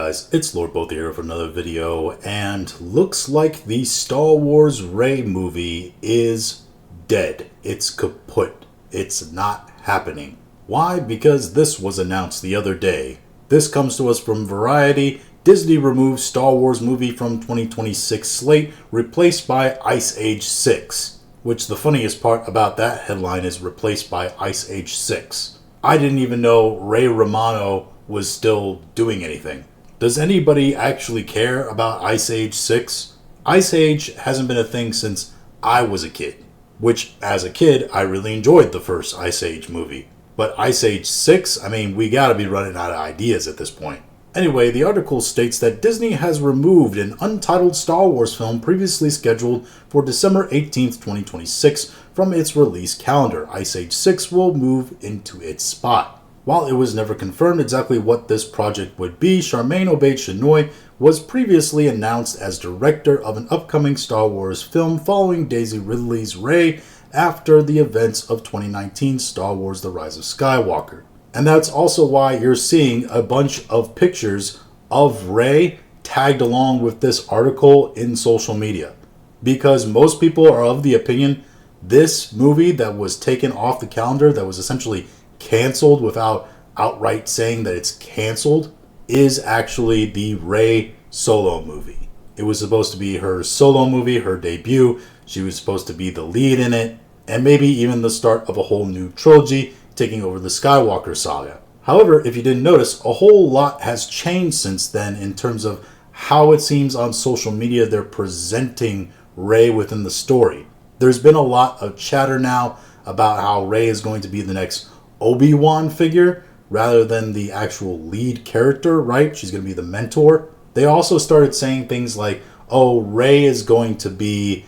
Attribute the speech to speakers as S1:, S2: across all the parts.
S1: guys, it's Lord Both here for another video, and looks like the Star Wars Rey movie is dead. It's kaput. It's not happening. Why? Because this was announced the other day. This comes to us from Variety. Disney removes Star Wars movie from 2026 slate, replaced by Ice Age 6. Which the funniest part about that headline is replaced by Ice Age 6. I didn't even know Ray Romano was still doing anything. Does anybody actually care about Ice Age 6? Ice Age hasn't been a thing since I was a kid. Which, as a kid, I really enjoyed the first Ice Age movie. But Ice Age 6, we gotta be running out of ideas at this point. Anyway, the article states that Disney has removed an untitled Star Wars film previously scheduled for December 18th, 2026 from its release calendar. Ice Age 6 will move into its spot. While it was never confirmed exactly what this project would be, Charmaine Obaid-Chinoy was previously announced as director of an upcoming Star Wars film following Daisy Ridley's Rey after the events of 2019 Star Wars The Rise of Skywalker. And that's also why you're seeing a bunch of pictures of Rey tagged along with this article in social media. Because most people are of the opinion this movie that was taken off the calendar, that was essentially canceled without outright saying that it's canceled, is actually the Rey Solo movie. It was supposed to be her solo movie, her debut. She was supposed to be the lead in it, and maybe even the start of a whole new trilogy taking over the Skywalker saga. However, if you didn't notice, a whole lot has changed since then in terms of how it seems on social media they're presenting Rey within the story. There's been a lot of chatter now about how Rey is going to be the next Obi-Wan figure rather than the actual lead character, right? She's going to be the mentor. They also started saying things like, oh, Rey is going to be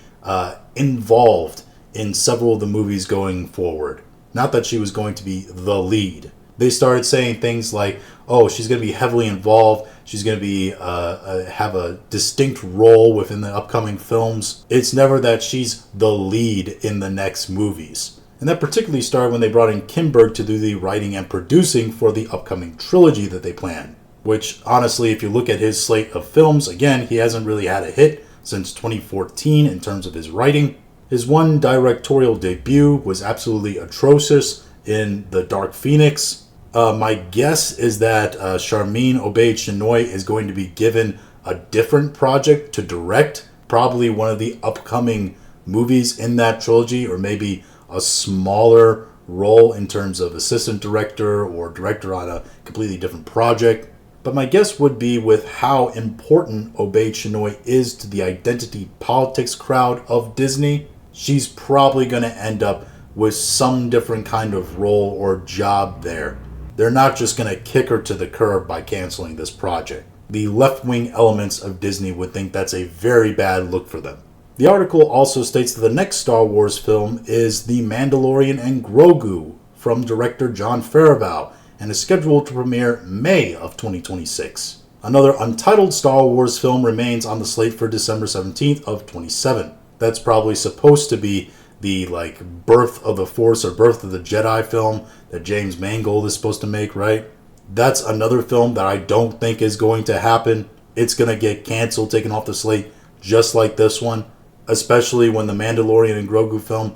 S1: involved in several of the movies going forward. Not that she was going to be the lead. They started saying things like, oh, she's going to be heavily involved. She's going to be have a distinct role within the upcoming films. It's never that she's the lead in the next movies. And that particularly started when they brought in Kinberg to do the writing and producing for the upcoming trilogy that they planned. Which, honestly, if you look at his slate of films, again, he hasn't really had a hit since 2014 in terms of his writing. His one directorial debut was absolutely atrocious in The Dark Phoenix. My guess is that Charmaine Obaid-Chinoy is going to be given a different project to direct, probably one of the upcoming movies in that trilogy, or maybe a smaller role in terms of assistant director or director on a completely different project. But my guess would be with how important Obaid-Chinoy is to the identity politics crowd of Disney, she's probably going to end up with some different kind of role or job there. They're not just going to kick her to the curb by canceling this project. The left-wing elements of Disney would think that's a very bad look for them. The article also states that the next Star Wars film is The Mandalorian and Grogu from director Jon Favreau and is scheduled to premiere May of 2026. Another untitled Star Wars film remains on the slate for December 17th of 27. That's probably supposed to be the Birth of the Force or Birth of the Jedi film that James Mangold is supposed to make, right? That's another film that I don't think is going to happen. It's going to get canceled, taken off the slate, just like this one. Especially when the Mandalorian and Grogu film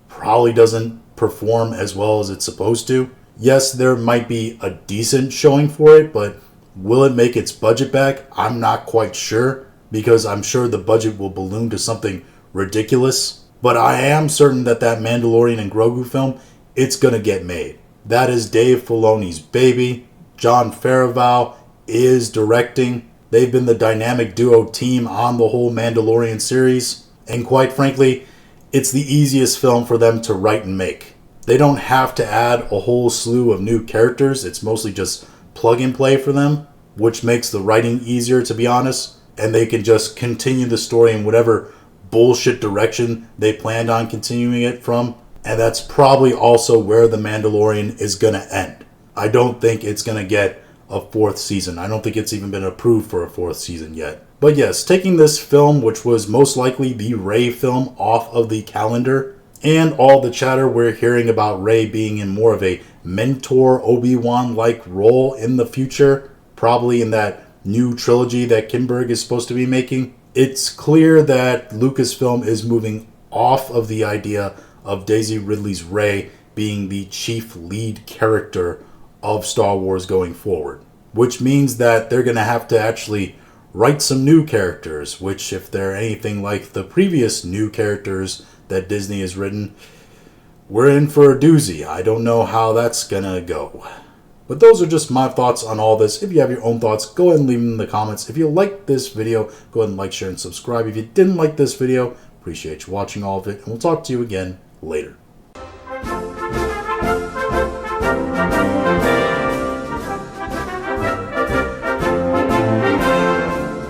S1: probably doesn't perform as well as it's supposed to. Yes, there might be a decent showing for it, but will it make its budget back? I'm not quite sure, because I'm sure the budget will balloon to something ridiculous. But I am certain that Mandalorian and Grogu film, it's going to get made. That is Dave Filoni's baby. Jon Favreau is directing. They've been the dynamic duo team on the whole Mandalorian series. And quite frankly, it's the easiest film for them to write and make. They don't have to add a whole slew of new characters. It's mostly just plug and play for them, which makes the writing easier, to be honest. And they can just continue the story in whatever bullshit direction they planned on continuing it from. And that's probably also where The Mandalorian is going to end. I don't think it's going to get a fourth season. I don't think it's even been approved for a fourth season yet. But yes, taking this film, which was most likely the Rey film, off of the calendar, and all the chatter we're hearing about Rey being in more of a mentor Obi-Wan-like role in the future, probably in that new trilogy that Kinberg is supposed to be making, it's clear that Lucasfilm is moving off of the idea of Daisy Ridley's Rey being the chief lead character of Star Wars going forward. Which means that they're going to have to actually write some new characters, which, if they're anything like the previous new characters that Disney has written, we're in for a doozy. I don't know how that's going to go. But those are just my thoughts on all this. If you have your own thoughts, go ahead and leave them in the comments. If you liked this video, go ahead and like, share, and subscribe. If you didn't like this video, appreciate you watching all of it, and we'll talk to you again later.